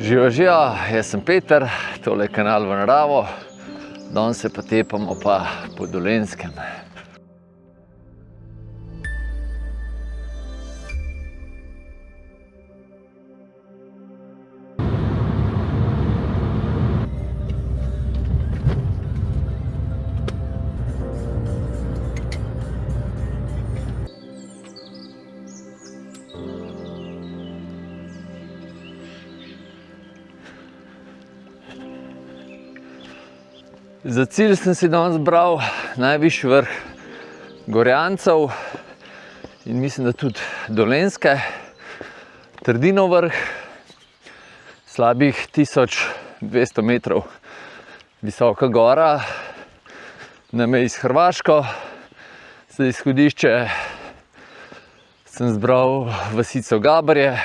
Živijo, jaz sem Peter, tole je kanal V naravo, danes se potepamo pa po Dolenjskem. Za cilj sem si danes bral najvišji vrh Gorjancev in mislim, da tudi Dolenjske, Trdinov vrh, slabih 1200 metrov visoka gora na meji s Hrvaško. Za izhodišče sem zbral vasico Gabrje.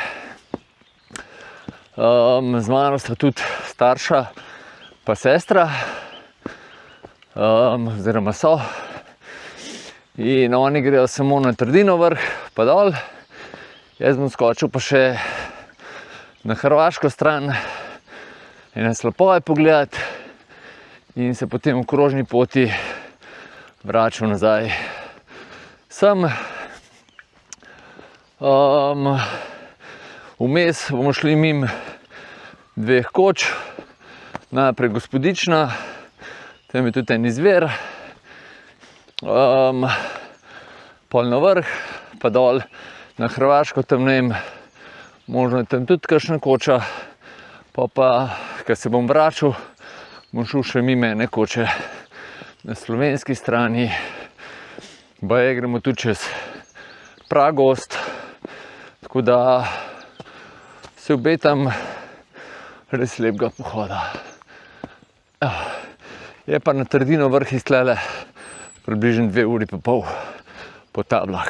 Z mano sta tudi starša pa sestra. Oziroma so. In oni grejo samo na Trdinov vrh, pa dol. Jaz bom skočil pa še na hrvaško stran, ene slapoje pogledati in se potem v krožni poti vračal nazaj sem. Vmes bomo šli mimo dveh koč, najprej Gospodična, tam je tudi en izvir, pol na vrh, pa dol na Hrvaško, tam ne vem, možno je tam tudi kakšna koča, pa, ko se bom vračal, bom šel še mimo ene koče na slovenski strani, baje gremo tudi čez Pragost, tako da se obetam res lepega pohoda. Je pa na Trdinov vrh iz tlele približno 2,5 uri po tablah.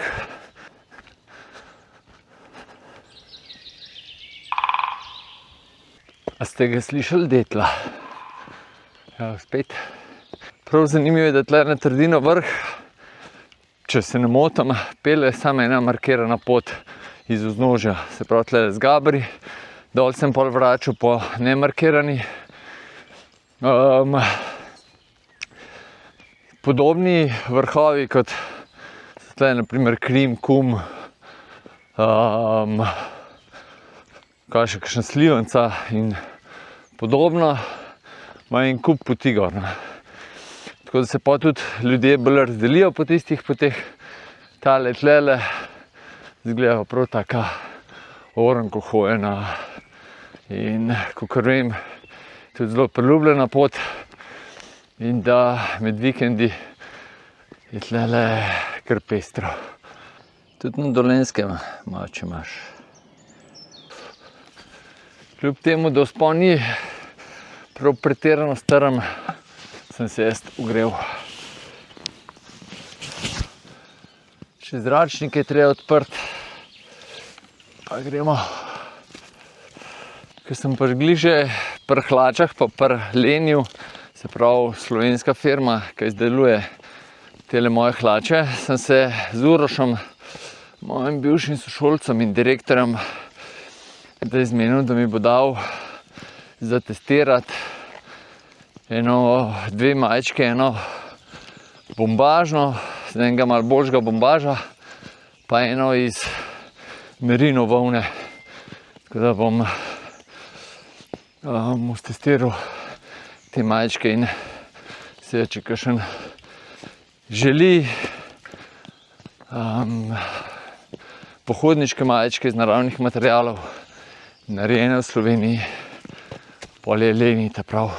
A ste ga slišali detla? Ja, spet. Prav zanimivo je, da tle na Trdinov vrh, če se ne motim, pelje samo ena markirana pot iz vznožja. Se pravi tle z Gabri, dol sem pol vračal po nemarkirani. Podobni vrhovi kot so tle, na primer Krim, Kum, kaj še, kakšna Slivenca in podobno, ima en kup poti gor. Tako da se pa tudi ljudje bolj razdelijo po tistih poteh. Tale tlele izgleda prav taka orenko hojena in, kakor vem, tudi zelo priljubljena pot. In da med vikendi je tlele kar pestro. Tudi na Dolenjskem malo, če imaš. Kljub temu, da vzpon ni prav pretirano strm, sem se jaz ogrel. Še zračnik je treba odprt, pa gremo. Ko sem pa že pri hlačah pa pri lenju, se pravi slovenska firma, ki izdeluje tele moje hlače, sem se z Urošem, mojim bivšim sošolcem in direktorjem, da izmenil, da mi bo dal za testirati dve majčke, eno bombažno, z enega malo boljšega bombaža, pa eno iz merino volne. Tako da bom testiral te majčke in se, če kakšen želi pohodniške majčke iz naravnih materialov, narejene v Sloveniji, pol je leni ta prav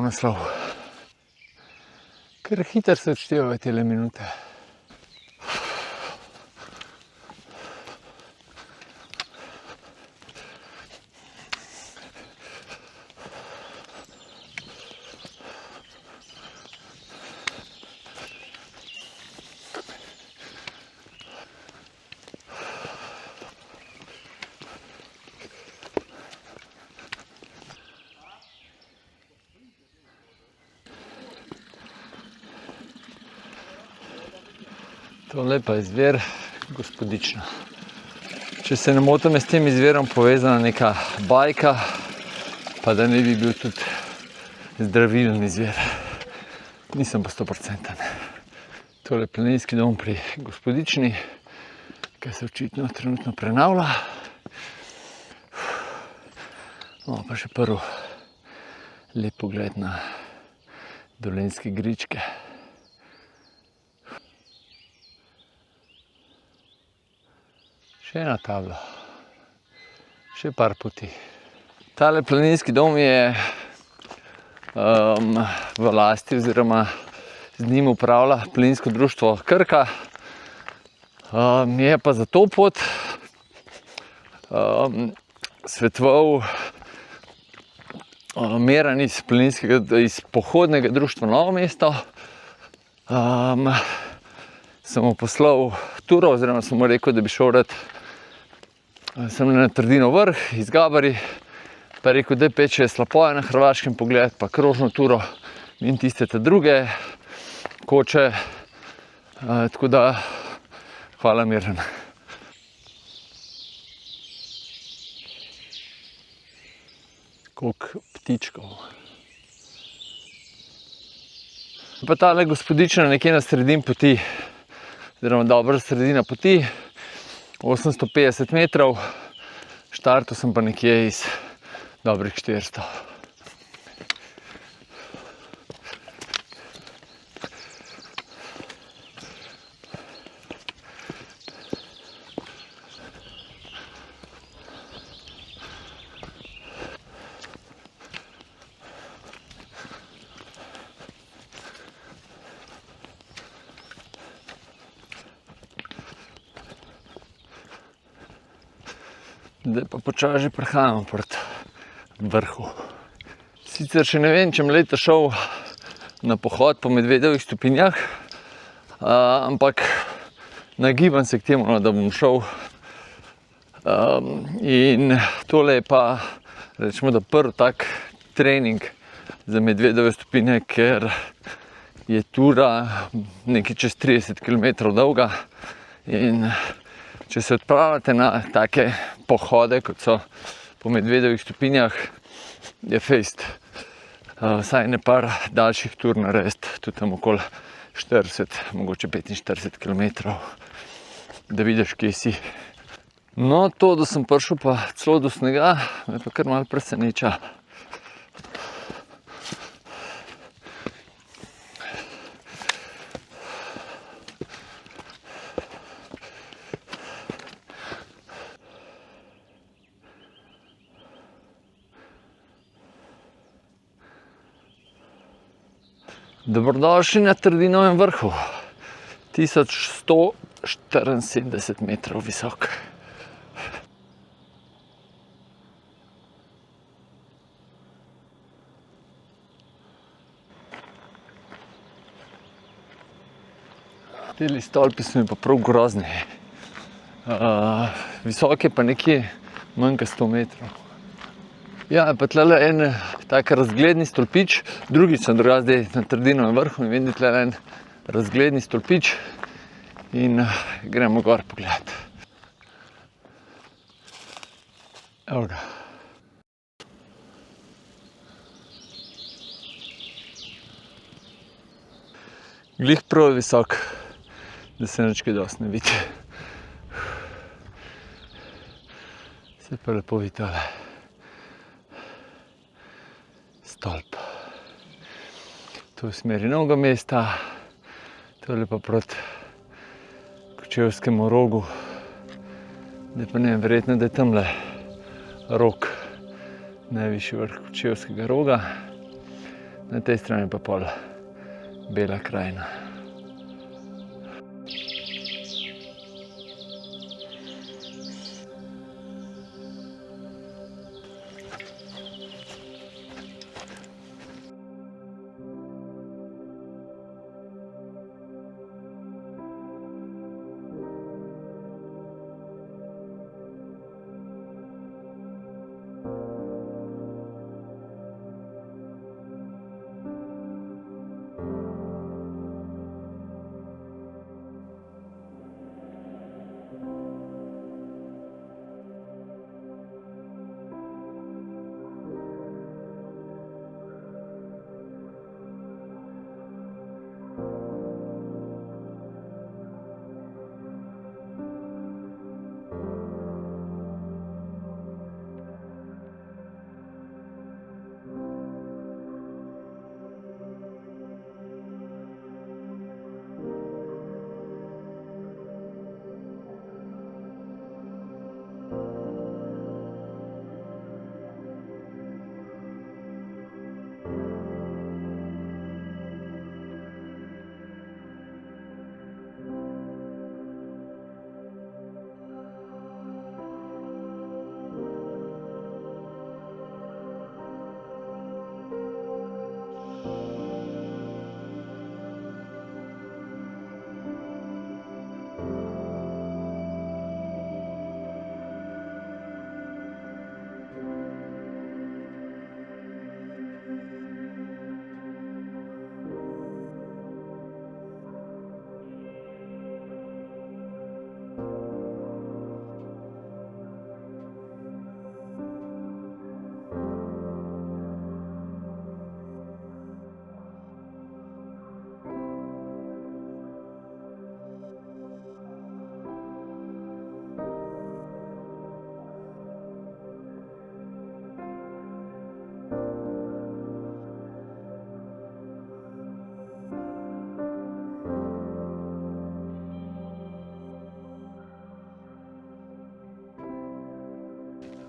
naslov. Ker hitro se odštevajo tele minute. Tole pa je izvir Gospodična. Če se ne motim, je s tem izvirom povezana neka bajka, pa da ne bi bil tudi zdravilen izvir. Nisem pa 100%. Tole je planinski dom pri Gospodični, ki se očitno trenutno prenavlja. No, pa še prvi lep pogled na Dolenjske Gričke. Še ena tabla, še par poti. Tale planinski dom je v lasti oziroma z njim upravlja planinsko društvo Krka. Je pa za to pot svetoval Miran iz pohodnega društva Novo mesto. Sem mu poslal turo, oziroma sem mu rekel, da bi šel rad sem na Trdinov vrh iz Gabari, pa je rekel, da peče Slapoje na Hrvaškem pogled, pa krožno turo in tiste druge koče. Tako da, hvala Miran. Koliko ptičkov. Pa tale Gospodična nekje na sredini poti, oziroma dobra sredina poti, 850 metrov, štartal sem pa nekje iz dobrih 400. Zdaj pa počasi prehajamo proti vrhu. Sicer še ne vem, če bom letos šel na pohod po Medvedovih stopinjah, ampak nagibam se k temu, da bom šel. In tole je pa, rečemo, da prvi tak trening za Medvedove stopinje, ker je tura nekaj čez 30 km dolga in če se odpravljate na take pohode, kot so po Medvedovih stopinjah, je fejst vsaj ne par daljših tur narediti, tudi tam okoli 40, mogoče 45 km, da vidiš, kje si. No, to, da sem prišel pa celo do snega, me pa kar malo preseneča. Dobrodošli na Trdinovem vrhu, 1174 metrov visok. Teli stolpi so mi pa prav grozni. Visok je pa nekje manj kot 100 metrov. Ja, pa tlele en tak razgledni stolpič, drugič sem drugače zdaj na Trdinovem vrhu in vidim tlele en razgledni stolpič in gremo gor pogledat. Evo ga. Glih prav je visok, da se nič kaj dosti ne vidi. Se pa lepo vidi tole stolp. To je v smeri Novega mesta, tole pa proti Kočevskemu rogu. Zdaj pa ne vem, verjetno, da je tamle rog, najvišji vrh Kočevskega roga. Na tej strani pa pol Bela krajina.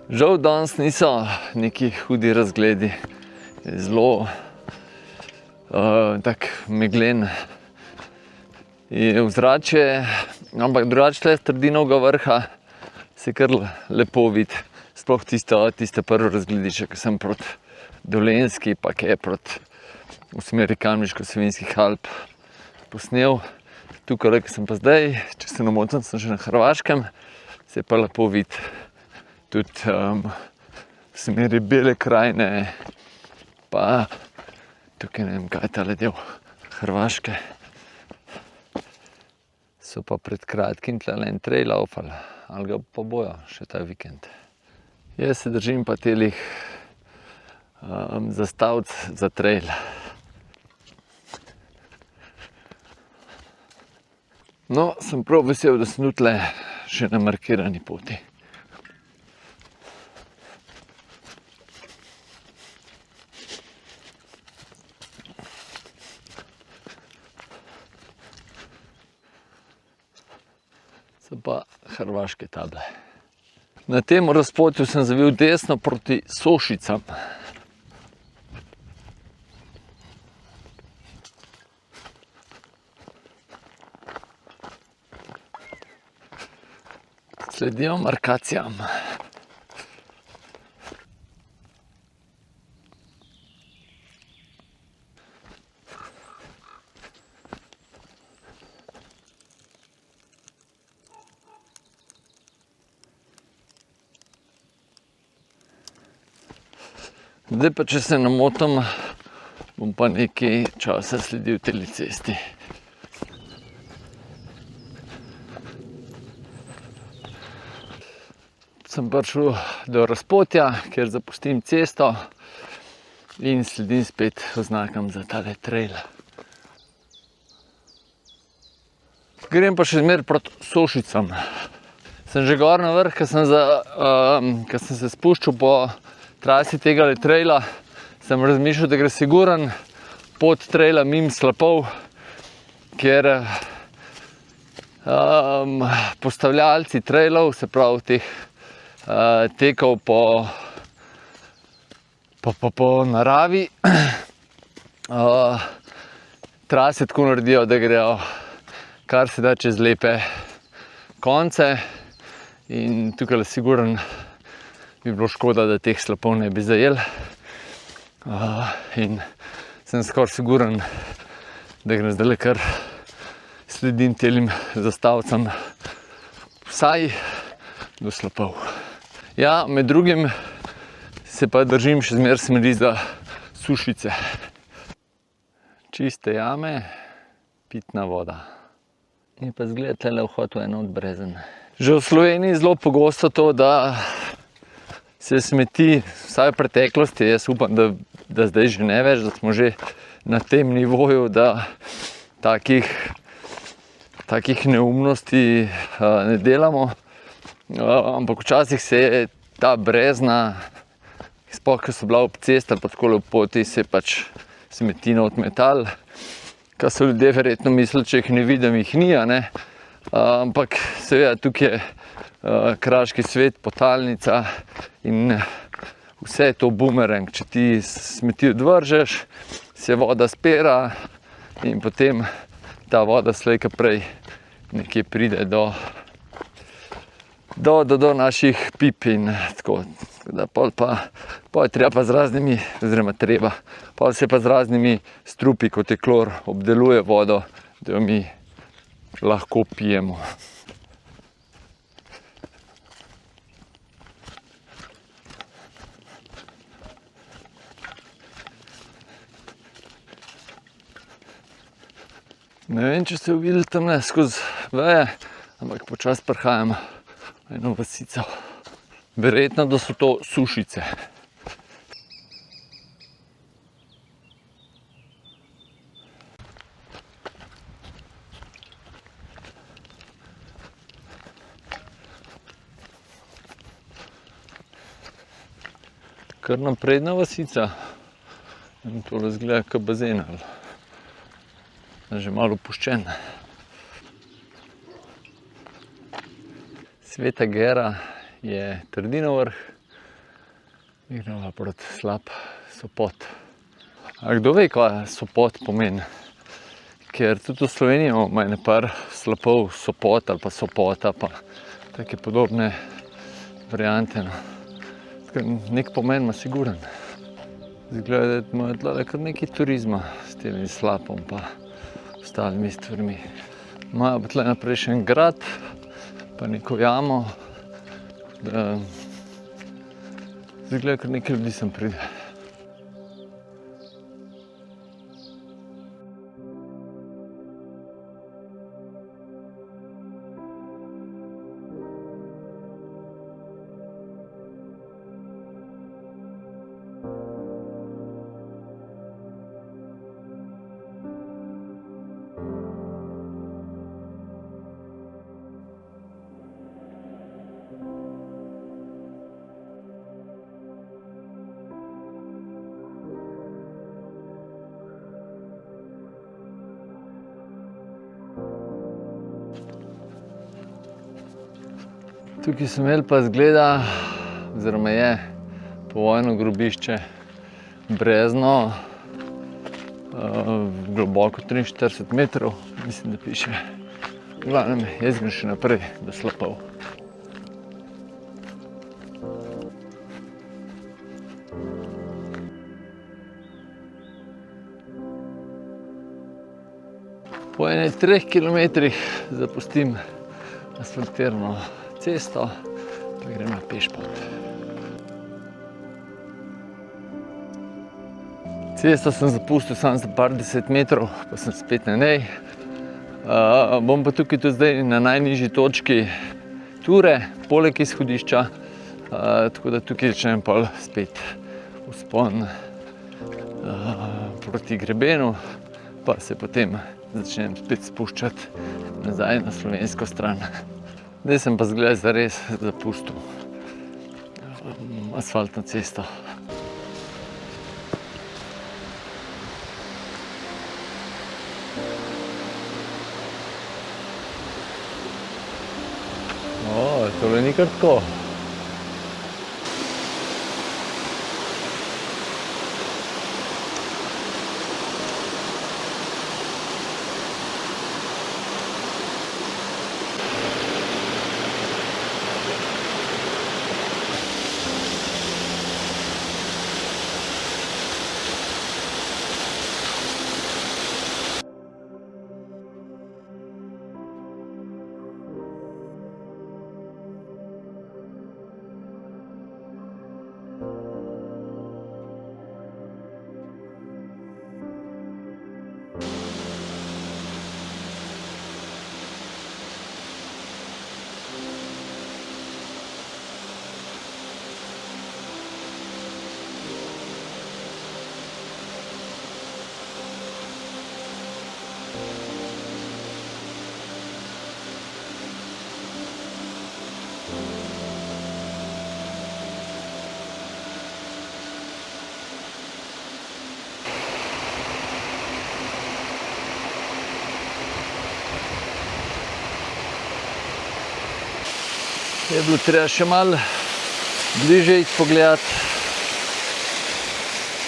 Žal danes niso neki hudi razgledi, je zelo tak meglen. Je ozračje, ampak drugače tle s Trdinovega vrha se kar lepo vidi. Sploh tiste prvo razgledišče, ko sem proti Dolenjski, pa kaj je proti v smeri Kamniško-Savinjskih Alp posnel. Tukaj, ko sem pa zdaj, če se ne motim, sem že na Hrvaškem, se pa lepo vidi tudi v smeri Bele krajine, pa tukaj ne vem, kaj je tale del Hrvaške. So pa pred kratkim tlele en trail laufali, ali ga pa bojo še ta vikend. Jaz se držim pa telih zastavic za trail. No, sem prav vesel, da sem tle še na markirani poti. So pa hrvaške table. Na tem razpotju sem zavil desno proti Sošicam. Sledijo markacijam. Zdaj pa, če se ne motim, bom pa nekaj časa sledil teli cesti. Sem prišel do razpotja, kjer zapustim cesto in sledim spet oznakam za tale trail. Grem pa še zmer proti Sošicam. Sem že gor na vrh, ko sem se spuščal po trasi tega traila, sem razmišljal, da gre siguren pot traila mimo slapov, kjer postavljalci trailov, se pravi teh tekov po naravi, trase tako naredijo, da grejo kar se da čez lepe konce in tukaj siguren bi bilo škoda, da teh slapov ne bi zajel. In sem skoraj siguren, da grem zdajle kar sledim telim zastavcam vsaj do slapov. Ja, med drugim se pa držim še zmer smeri za Sušice. Čiste jame, pitna voda. In pa zgleda tele vhod v eno od brezen. Že v Sloveniji zelo pogosto to, da se smeti, vsaj v preteklosti, jaz upam, da zdaj že ne več, da smo že na tem nivoju, da takih neumnosti ne delamo. Ampak včasih se je ta brezna, sploh ko so bila ob cesti ali pa takole ob poti, se je pač smetina odmetala, kar so ljudje verjetno mislili, če jih ne vidim, jih ni, a ne. Ampak seveda tukaj je kraški svet, potalnica in vse je to bumerang. Če ti smeti odvržeš, se voda spira in potem ta voda slej ko prej nekje pride do naših pip in tako. Pol je treba pa z raznimi, pol se pa z raznimi strupi, kot je klor, obdeluje vodo, da jo mi lahko pijemo. Ne vem, če ste videli tamle skozi veje, ampak počasi prihajam v eno vasico. Verjetno, da so to Sušice. Kar napredna vasica. In to razgleda kot bazen. Že malo opuščen. Sveta Gera je Trdinov vrh, Igrava proti slab Sopot. A kdo ve, kaj Sopot pomeni? Ker tudi v Sloveniji imamo ene par slapov Sopot ali pa Sopota, pa take podobne variante. No. Nek pomen ima siguren. Zgleda, da imajo tlele kar nekaj turizma s temi slapom pa ostalimi stvarmi. Imajo pa tle naprej še en grad, pa neko jamo. Zgleda, kar nekaj ljudi sem pride. Tukaj sem imel pa zgleda, oziroma je povojno grobišče Brezno, globoko 43 metrov, mislim, da piše. V glavnem, jaz grem še naprej do slapov. Po 3 kilometrih zapustim asfaltirano cesto, pa grem na pešpot. Cesto sem zapustil samo za par 10 metrov, pa sem spet na njej. Bom pa tukaj tudi zdaj na najnižji točki ture, poleg izhodišča, tako da tukaj začnem pa spet vzpon proti grebenu, pa se potem začnem spet spuščati nazaj na slovensko stran. Zdaj sem pa zgleda zares zapustil asfaltno cesto. Tole ni kar tako. Je bilo treba še malo bliže iti pogledati.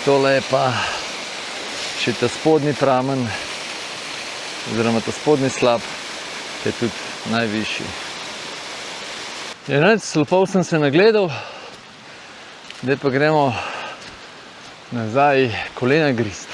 Tole je pa še ta spodnji pramen, oziroma ta spodnji slap, ki je tudi najvišji. Slapov sem se nagledal, zdaj pa gremo nazaj kolena grist.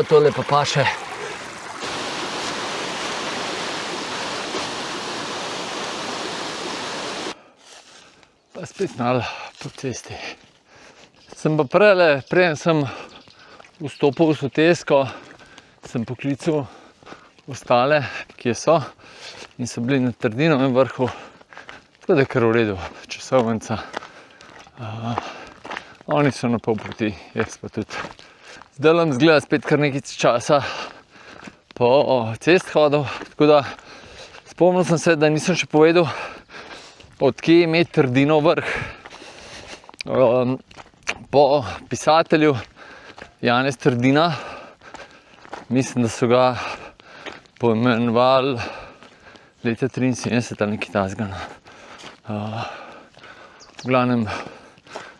Tole pa paše. Pa spet malo po cesti. Sem pa preden sem vstopil v sotesko, sem poklical ostale, ki so in so bili na Trdinovem vrhu, tako da je kar v redu časovnica. Oni so na pol poti, jaz pa tudi. Zdaj nam zgleda spet kar nekaj časa po cest hodil, tako da spomnil sem se, da nisem še povedal, od kje je imeti Trdinov vrh. Po pisatelju Janez Trdina, mislim, da so ga poimenovali leta 73 ali nekaj takega. V glavnem,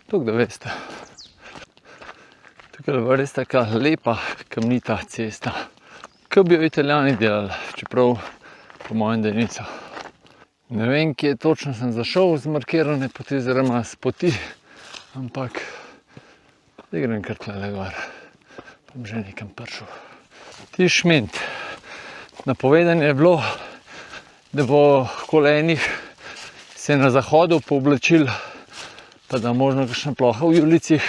toliko da veste. Tukaj je res taka lepa kamnita cesta, ki bi jo Italijani delali, čeprav po mojem da niso. Ne vem, kje točno sem zašel z markirane poti oziroma s poti, ampak zdaj grem kar tlele gor, pa bom že nekam prišel. Ti Šment. Napovedanje je bilo, da bo okoli enih se na zahodu pooblačil, pa da možno kakšna ploha v Julicih.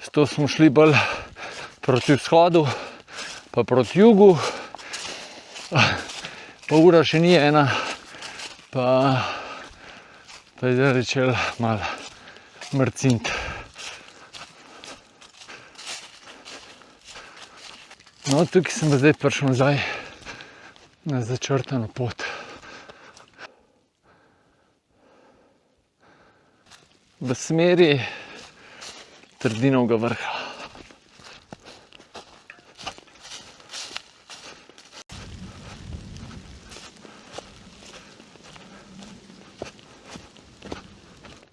Zato smo šli bolj proti vzhodu, pa proti jugu. Pa ura še ni ena, pa je zdaj začel malo mrcint. No, tukaj sem zdaj prišel nazaj na začrtano pot. V smeri Trdinovega vrha.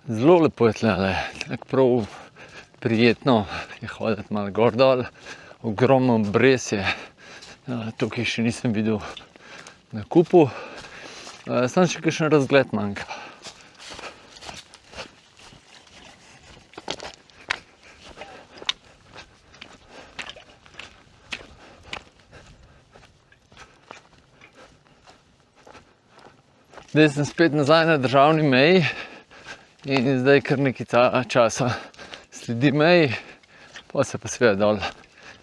Zelo lepo je tlele, tako prav prijetno je hoditi malo gor dol. Ogromno brez je, tukaj še nisem videl na kupu. Samo še kakšen razgled manjka. Zdaj sem spet nazaj na državni meji in zdaj kar nekaj časa sledi meji, pa se pa seveda dol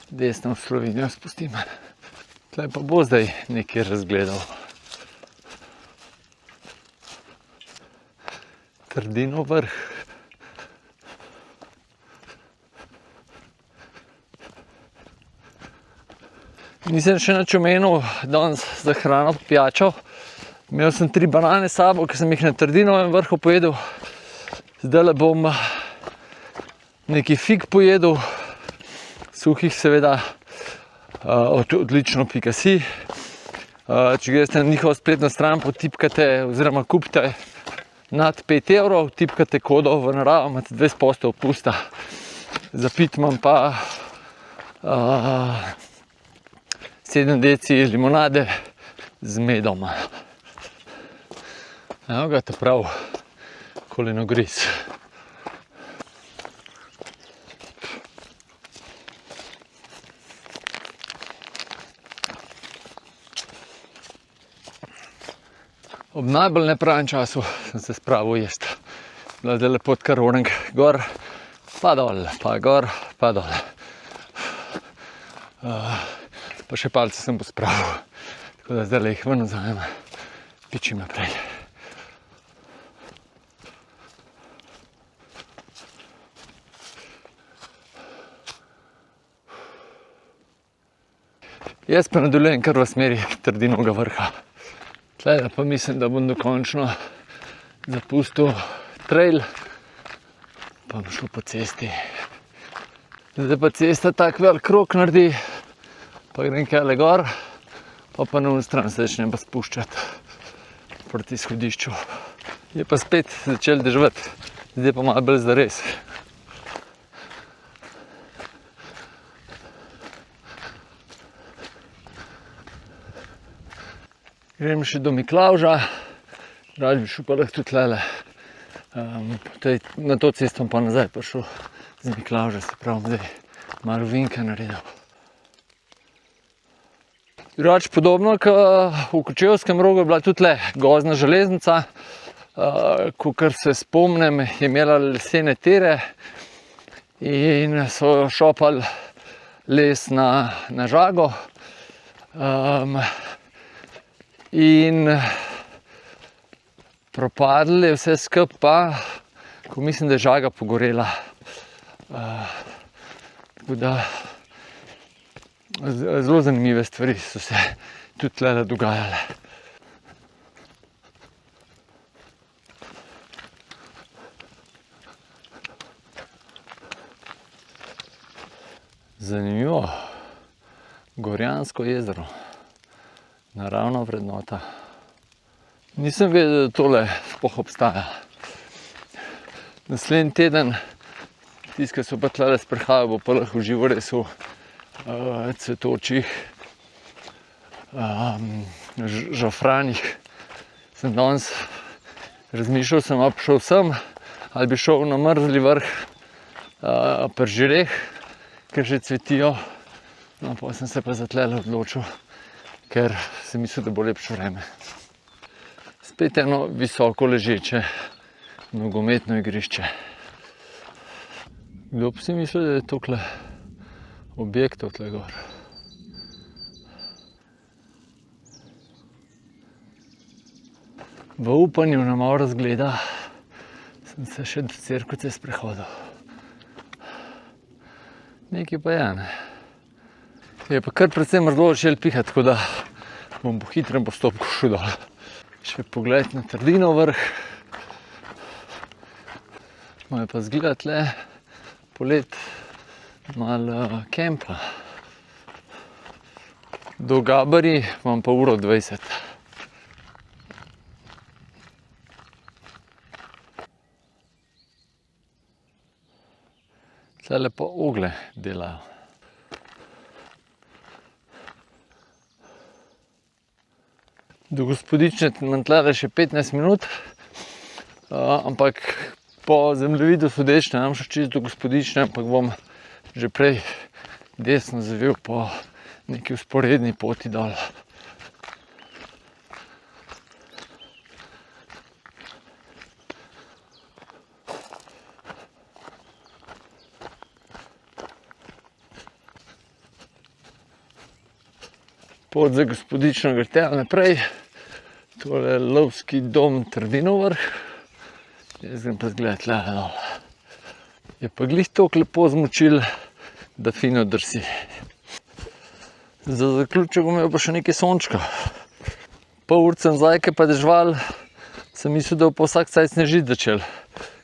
desno v Slovenijo spustim. Tle pa bo zdaj nekaj razgledal. Trdinov vrh. Nisem še nič omenil danes za hrano pa pijačo. Imel sem 3 banane s sabo, ki sem jih na Trdinovem vrhu pojedel. Zdajle bom nekaj fig pojedel, suhih seveda, odlično.si. Če greste na njihovo spletno stran, potipkate oziroma kupite nad 5 evrov, tipkate kodo v naravo, imate 20% opusta. Za pit imam pa 7 deci limonade z medom. Evo ga te prav, kolenogriz. Ob najbolj nepravem času sem se spravil jest. Zdaj lepo kar orang gor, pa dol, pa gor, pa dol. Pa še palce sem pospravil, tako da zdaj jih ven vzamem, pičim naprej. Jaz pa nadaljujem kar v smeri Trdinovega vrha. Tle pa mislim, da bom dokončno zapustil trail, pa bom šel po cesti. Zdaj pa cesta tak velik krog naredi, pa grem kele gor, pa na ono stran se začnem pa spuščati proti izhodišču. Je pa spet začel deževati, zdaj pa malo bolj zares. Grem še do Miklavža, rad bi šel pa lahko tudi tlele. Na to cesto pa nazaj prišel z Miklavža, se pravi, zdaj malo vinka naredil. Drugače podobno, kot v Kočevskem Rogu je bila tudi tle gozdna železnica, kakor se spomnim, je imela lesene tire in so šopali les na žago. In propadlo je vse skupaj pa, ko mislim, da je žaga pogorela. Tako da Zelo zanimive stvari so se tudi tlele dogajale. Zanimivo. Gorjansko jezero. Naravna vrednota. Nisem vedel, da tole sploh obstaja. Naslednji teden, tisti, ki so pa tlele sprehajali, bo pa lahko v živoresu cvetočih žafranih. Sem danes razmišljal, sem šel sem, ali bi šel na mrzli vrh pri žireh, ker že cvetijo. No, pa sem se pa za tlele odločil, ker sem mislil, da bo lepše vreme. Spet eno visoko ležeče nogometno igrišče. Kdo pa si misli, da je tokle objektov tle gor? V upanju na malo razgleda sem se še do Cerkvice sprehodil. Nekaj pa je, ne. Je pa kar precej mrzlo začelo pihati, tako da bom po hitrem postopku šel dol. Še pogled na Trdinov vrh. Moje pa zgleda tle polet malo kempa. Do Gabari imam pa 1:20. Tlele pa ogle delajo. Do Gospodične imam tlele še 15 minut, ampak po zemljevidu sodeč ne bom šel čisto do Gospodične, ampak bom že prej desno zavil po neki vzporedni poti dol. Pot za Gospodično gre tja naprej. Tole je lovski dom Trdinov vrh. Jaz grem pa zgledat tle dol. Je pa glih toliko lepo zmočil, da fino drsi. Za zaključek bom imel pa še nekaj sončka. Pol urce nazaj, ko je pa deževalo, sem mislil, da bo pa vsak cajt snežiti začel,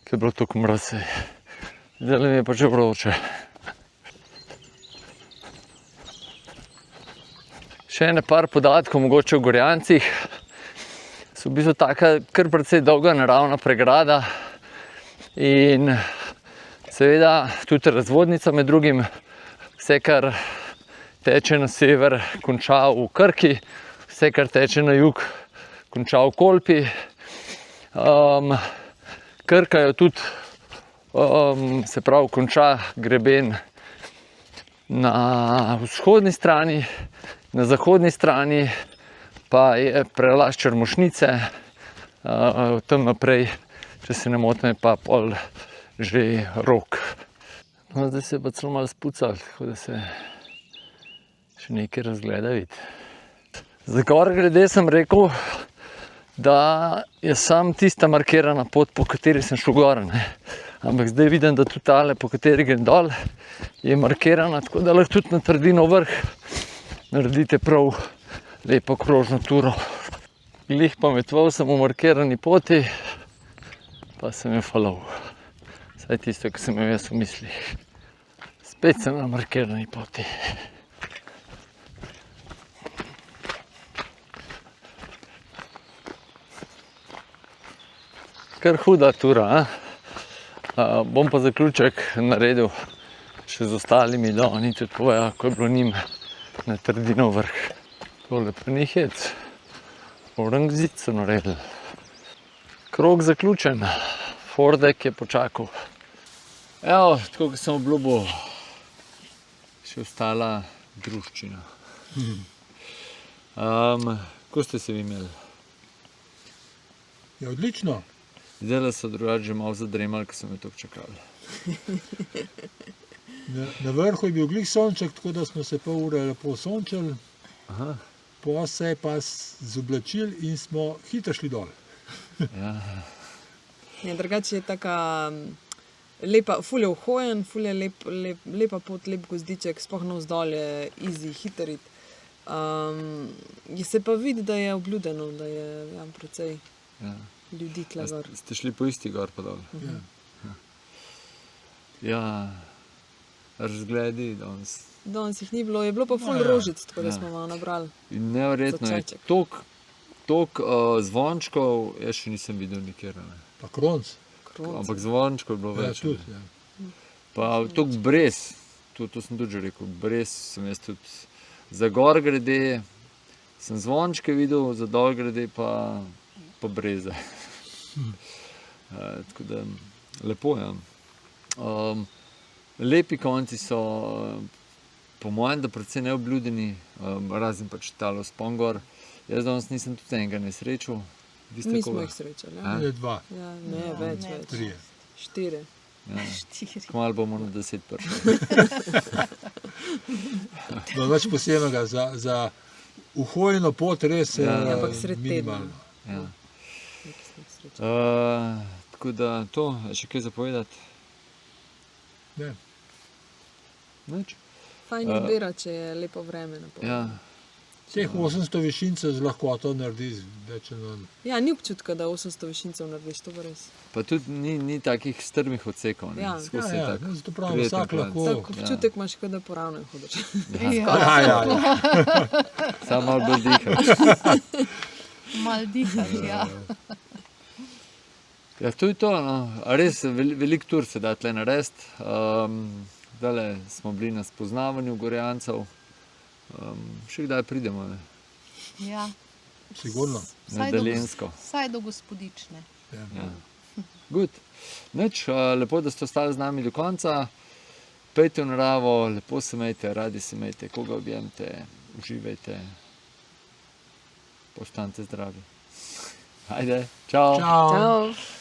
ker je bilo toliko mraz. Zdajle mi je pa že vroče. Še ene par podatkov mogoče o Gorjancih. So v bistvu taka kar precej dolga naravna pregrada in seveda tudi razvodnica med drugim. Vse, kar teče na sever, konča v Krki, vse, kar teče na jug, konča v Kolpi. Krka jo tudi, se pravi, konča greben na vzhodni strani, na zahodni strani pa je prelaš Črmušnice, tam naprej, če se ne motim, pa pol že Rok. No, zdaj se je pa celo malo spucal, tako da se še nekaj razgleda vidi. Za gor grede sem rekel, da je sam tista markirana pot, po kateri sem šel gor, ne. Ampak zdaj vidim, da tudi tale, po kateri grem dol, je markirana, tako da lahko tudi na Trdinov vrh naredite prav lepo krožno turo. Glih pametoval sem v markirani poti, pa sem jo falil. Saj tisto, ki sem jo jaz v mislih. Spet sem na markirani poti. Kar huda tura, bom pa zaključek naredil še z ostalimi, da oni tudi povejo, ko je bilo njim na Trdinov vrh. Tole pa ni hec. Orangzit so naredili. Krog zaključen. Fordek je počakal. Evo, tako kot sem obljubil, še ostala druščina. Kako ste se vi imeli? Je odlično. Zdajle so drugače že malo zadremali, ko so me toliko čakali. Na vrhu je bil glih sonček, tako da smo se pol ure lepo sončili. Pa se je pa zoblačil in smo hitro šli dol. Ja, drugače je taka lepa, ful je uhojen, ful je lepa pot, lep gozdiček, sploh navzdol je easy, hiter rit. Se pa vidi, da je obljudeno, da je precej ljudi tle gor. Ste šli po isti gor pa dol? Ja, razgledi danes. Danes jih ni bilo, je bilo pa ful rožic, tako da smo malo nabrali. In neverjetno je, toliko zvončkov, jaz še nisem videl nikjer. Pa kronc. Ampak zvončkov je bilo več. Tudi, ja. Pa toliko brez, to sem tudi že rekel, brez sem jaz tudi. Za gor grede sem zvončke videl, za dol grede pa breze. Tako da lepo je. Lepi konci so, po mojem, da predvsem neobljudeni, razen pač talo vzpon gor. Jaz danes nisem tudi enega nesrečil. Mi smo jih srečali, ja. Ne, 2. Ja, ne, več. 3. 4. Ja. Kmalu bomo na 10 prišli. No, več posebnega, za uhojeno pot res Ampak sred minimalno. tedna. Ja. Tako da to, je še kaj zapovedati? Ne. Nič? Fajn izbira, če je lepo vreme na pol. Ja. Teh 800 višincev z lahkoto naredi več ali manj. Ja, ni občutka, da 800 višincev narediš, to pa res. Pa tudi ni takih strmih odsekov. Ne? Ja. Skozi je tak zato pravim, prijeten vsak klanc. lahko. Tak občutek imaš, kot da po ravnem hodiš. Ja. Samo malo bolj dihaš. Mal dihaš, ja. Ja, to je to. No. A res, velik tur se da tle narediti. Zdajle smo bili na spoznavanju Gorjancev. Še kdaj pridemo, ne? Ja. Sigurno. Na Dalensko. Vsaj do Gospodične. Ja. Good. Nič, lepo, da ste ostali z nami do konca. Pejte v naravo, lepo se imejte, radi se imejte, koga objemite, uživajte. Postanite zdravi. Ajde, čau. Čau. Čau.